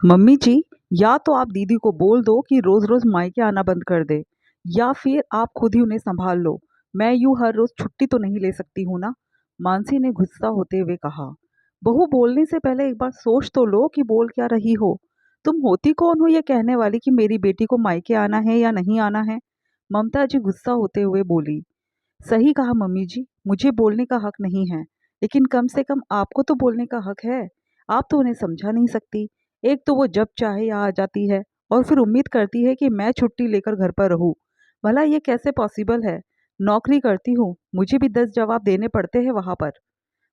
Mummy जी, या तो आप दीदी को बोल दो कि रोज रोज मायके आना बंद कर दे, या फिर आप खुद ही उन्हें संभाल लो। मैं यूं हर रोज छुट्टी तो नहीं ले सकती हूँ ना। मानसी ने गुस्सा होते हुए कहा। बहू, बोलने से पहले एक बार सोच तो लो कि बोल क्या रही हो। तुम होती कौन हो ये कहने वाली कि मेरी बेटी को मायके आना है या नहीं आना है। ममता जी गुस्सा होते हुए बोली। सही कहा मम्मी जी, मुझे बोलने का हक नहीं है, लेकिन कम से कम आपको तो बोलने का हक है। आप तो उन्हें समझा नहीं सकती। एक तो वो जब चाहे यहाँ आ जाती है, और फिर उम्मीद करती है कि मैं छुट्टी लेकर घर पर रहूं। भला ये कैसे पॉसिबल है। नौकरी करती हूँ, मुझे भी 10 जवाब देने पड़ते हैं वहां पर।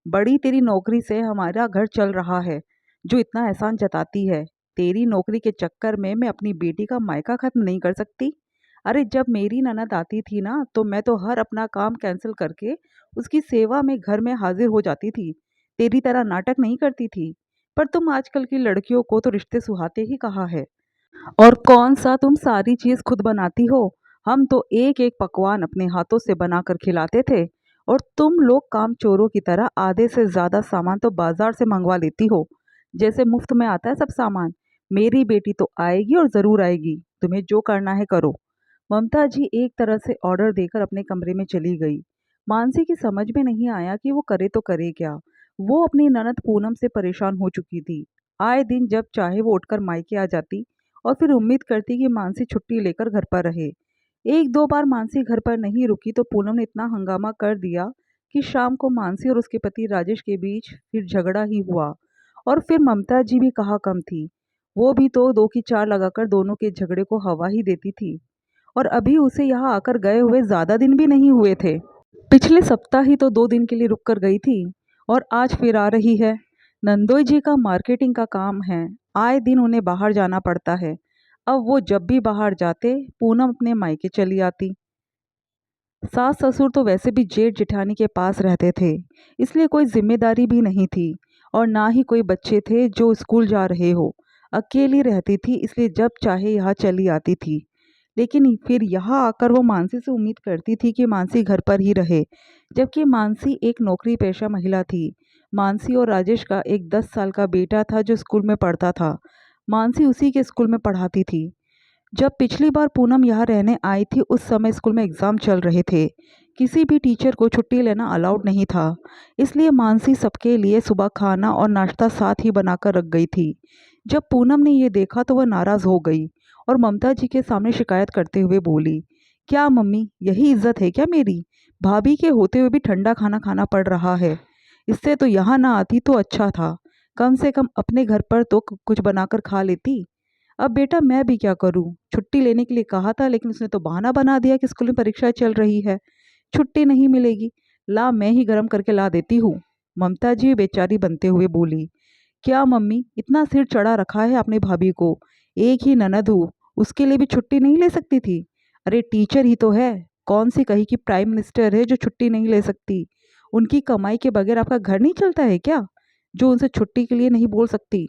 बड़ी तेरी नौकरी से हमारा घर चल रहा है, जो इतना एहसान जताती है। तेरी नौकरी के चक्कर में मैं अपनी बेटी का मायका खत्म नहीं कर सकती। अरे जब मेरी ननद आती थी ना, तो मैं तो हर अपना काम कैंसिल करके उसकी सेवा में घर में हाजिर हो जाती थी। तेरी तरह नाटक नहीं करती थी। पर तुम आजकल की लड़कियों को तो रिश्ते सुहाते ही कहा है। और कौन सा तुम सारी चीज खुद बनाती हो। हम तो एक एक पकवान अपने हाथों से बनाकर खिलाते थे, और तुम लोग काम चोरों की तरह आधे से ज्यादा सामान तो बाजार से मंगवा लेती हो, जैसे मुफ्त में आता है सब सामान। मेरी बेटी तो आएगी और जरूर आएगी, तुम्हें जो करना है करो। ममता जी एक तरह से ऑर्डर देकर अपने कमरे में चली गई। मानसी की समझ में नहीं आया कि वो करे तो करे क्या। वो अपनी ननद पूनम से परेशान हो चुकी थी। आए दिन जब चाहे वो उठकर मायके आ जाती, और फिर उम्मीद करती कि मानसी छुट्टी लेकर घर पर रहे। एक दो बार मानसी घर पर नहीं रुकी तो पूनम ने इतना हंगामा कर दिया कि शाम को मानसी और उसके पति राजेश के बीच फिर झगड़ा ही हुआ। और फिर ममता जी भी कहाँ कम थी। वो भी तो दो की चार लगाकर दोनों के झगड़े को हवा ही देती थी। और अभी उसे यहाँ आकर गए हुए ज्यादा दिन भी नहीं हुए थे। पिछले सप्ताह ही तो 2 दिन के लिए रुक कर गई थी, और आज फिर आ रही है। नंदोई जी का मार्केटिंग का काम है, आए दिन उन्हें बाहर जाना पड़ता है। अब वो जब भी बाहर जाते, पूनम अपने मायके चली आती। सास ससुर तो वैसे भी जेठ जेठानी के पास रहते थे, इसलिए कोई जिम्मेदारी भी नहीं थी। और ना ही कोई बच्चे थे जो स्कूल जा रहे हो। अकेली रहती थी, इसलिए जब चाहे यहाँ चली आती थी। लेकिन फिर यहाँ आकर वो मानसी से उम्मीद करती थी कि मानसी घर पर ही रहे, जबकि मानसी एक नौकरी पेशा महिला थी। मानसी और राजेश का एक 10 साल का बेटा था जो स्कूल में पढ़ता था। मानसी उसी के स्कूल में पढ़ाती थी। जब पिछली बार पूनम यहाँ रहने आई थी, उस समय स्कूल में एग्ज़ाम चल रहे थे। किसी भी टीचर को छुट्टी लेना अलाउड नहीं था, इसलिए मानसी सबके लिए सुबह खाना और नाश्ता साथ ही बनाकर रख गई थी। जब पूनम ने ये देखा तो वह नाराज़ हो गई, और ममता जी के सामने शिकायत करते हुए बोली। क्या मम्मी, यही इज्जत है क्या मेरी। भाभी के होते हुए भी ठंडा खाना खाना पड़ रहा है। इससे तो यहाँ ना आती तो अच्छा था। कम से कम अपने घर पर तो कुछ बनाकर खा लेती। अब बेटा मैं भी क्या करूं। छुट्टी लेने के लिए कहा था, लेकिन उसने तो बहाना बना दिया कि स्कूल में परीक्षा चल रही है, छुट्टी नहीं मिलेगी। ला, मैं ही गर्म करके ला देती हूँ। ममता जी बेचारी बनते हुए बोली। क्या मम्मी, इतना सिर चढ़ा रखा है अपने भाभी को। एक ही ननद हूँ, उसके लिए भी छुट्टी नहीं ले सकती थी। अरे टीचर ही तो है, कौन सी कही कि प्राइम मिनिस्टर है जो छुट्टी नहीं ले सकती। उनकी कमाई के बगैर आपका घर नहीं चलता है क्या, जो उनसे छुट्टी के लिए नहीं बोल सकती।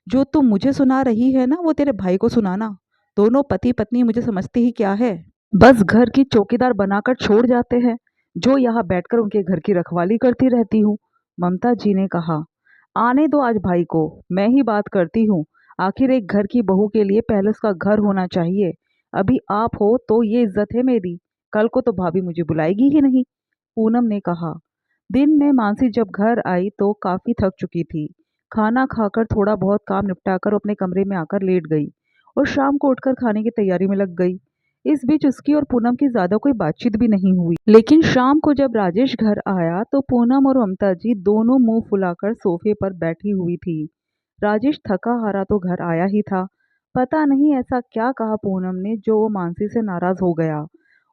जो तुम मुझे सुना रही है ना, वो तेरे भाई को सुनाना। दोनों पति पत्नी मुझे समझते ही क्या है। बस घर की चौकीदार बनाकर छोड़ जाते हैं, जो यहाँ बैठकर उनके घर की रखवाली करती रहती हूँ। ममता जी ने कहा। आने दो आज भाई को, मैं ही बात करती हूँ। आखिर एक घर की बहू के लिए पहले उसका घर होना चाहिए। अभी आप हो तो ये इज्जत है मेरी, कल को तो भाभी मुझे बुलाएगी ही नहीं। पूनम ने कहा। दिन में मानसी जब घर आई तो काफी थक चुकी थी। खाना खाकर थोड़ा बहुत काम निपटाकर अपने कमरे में आकर लेट गई, और शाम को उठकर खाने की तैयारी में लग गई। इस बीच उसकी और पूनम की ज्यादा कोई बातचीत भी नहीं हुई। लेकिन शाम को जब राजेश घर आया तो पूनम और ममता जी दोनों मुंह फुलाकर सोफे पर बैठी हुई थी। राजेश थका हारा तो घर आया ही था। पता नहीं ऐसा क्या कहा पूनम ने जो वो मानसी से नाराज हो गया।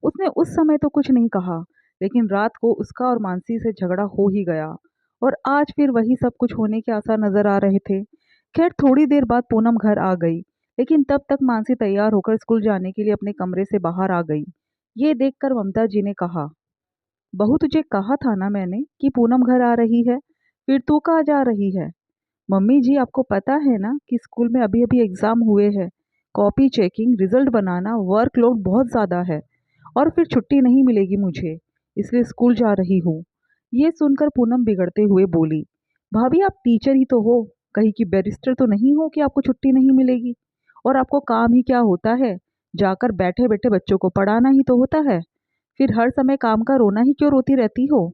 उसने उस समय तो कुछ नहीं कहा, लेकिन रात को उसका और मानसी से झगड़ा हो ही गया। और आज फिर वही सब कुछ होने के आसार नजर आ रहे थे। खैर थोड़ी देर बाद पूनम घर आ गई, लेकिन तब तक मानसी तैयार होकर स्कूल जाने के लिए अपने कमरे से बाहर आ गई। ये देखकर ममता जी ने कहा। बहू, तुझे कहा था ना मैंने कि पूनम घर आ रही है, फिर तू कहाँ जा रही है। मम्मी जी, आपको पता है ना कि स्कूल में अभी अभी एग्जाम हुए हैं। कॉपी चेकिंग, रिजल्ट बनाना, वर्कलोड बहुत ज़्यादा है, और फिर छुट्टी नहीं मिलेगी मुझे, इसलिए स्कूल जा रही हूँ। ये सुनकर पूनम बिगड़ते हुए बोली। भाभी, आप टीचर ही तो हो, कहीं की बैरिस्टर तो नहीं हो कि आपको छुट्टी नहीं मिलेगी। और आपको काम ही क्या होता है, जाकर बैठे बैठे बच्चों को पढ़ाना ही तो होता है। फिर हर समय काम का रोना ही क्यों रोती रहती हो?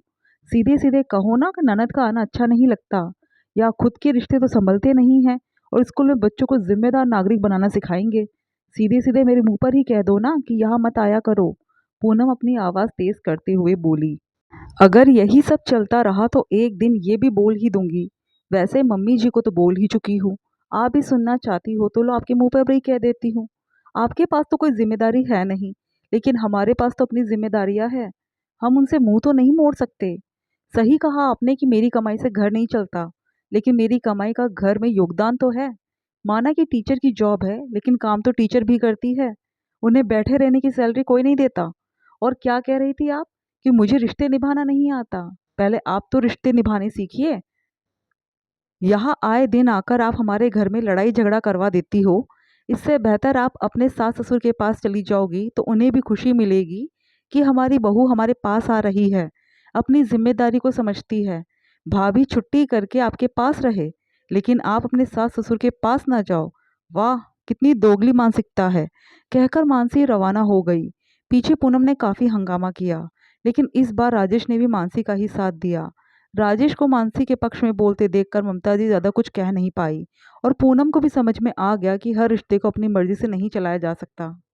सीधे सीधे कहो ना कि ननद का आना अच्छा नहीं लगता, या खुद के रिश्ते तो संभलते नहीं हैं और स्कूल में बच्चों को जिम्मेदार नागरिक बनाना सिखाएंगे। सीधे सीधे मेरे मुंह पर ही कह दो ना कि यहाँ मत आया करो। पूनम अपनी आवाज तेज करते हुए बोली। अगर यही सब चलता रहा तो एक दिन ये भी बोल ही दूंगी। वैसे मम्मी जी को तो बोल ही चुकी हूँ। आप भी सुनना चाहती हो तो लो आपके मुंह पर भी कह देती हूँ। आपके पास तो कोई जिम्मेदारी है नहीं, लेकिन हमारे पास तो अपनी जिम्मेदारियां हैं। हम उनसे मुंह तो नहीं मोड़ सकते। सही कहा आपने कि मेरी कमाई से घर नहीं चलता, लेकिन मेरी कमाई का घर में योगदान तो है। माना कि टीचर की जॉब है, लेकिन काम तो टीचर भी करती है। उन्हें बैठे रहने की सैलरी कोई नहीं देता। और क्या कह रही थी आप कि मुझे रिश्ते निभाना नहीं आता? पहले आप तो रिश्ते निभाने सीखिए। यहाँ आए दिन आकर आप हमारे घर में लड़ाई झगड़ा करवा देती हो। इससे बेहतर आप अपने सास ससुर के पास चली जाओगी तो उन्हें भी खुशी मिलेगी कि हमारी बहू हमारे पास आ रही है, अपनी जिम्मेदारी को समझती है। भाभी छुट्टी करके आपके पास रहे, लेकिन आप अपने सास ससुर के पास ना जाओ। वाह, कितनी दोगली मानसिकता है। कहकर मानसी रवाना हो गई। पीछे पूनम ने काफी हंगामा किया, लेकिन इस बार राजेश ने भी मानसी का ही साथ दिया। राजेश को मानसी के पक्ष में बोलते देखकर ममता जी ज्यादा कुछ कह नहीं पाई, और पूनम को भी समझ में आ गया कि हर रिश्ते को अपनी मर्जी से नहीं चलाया जा सकता।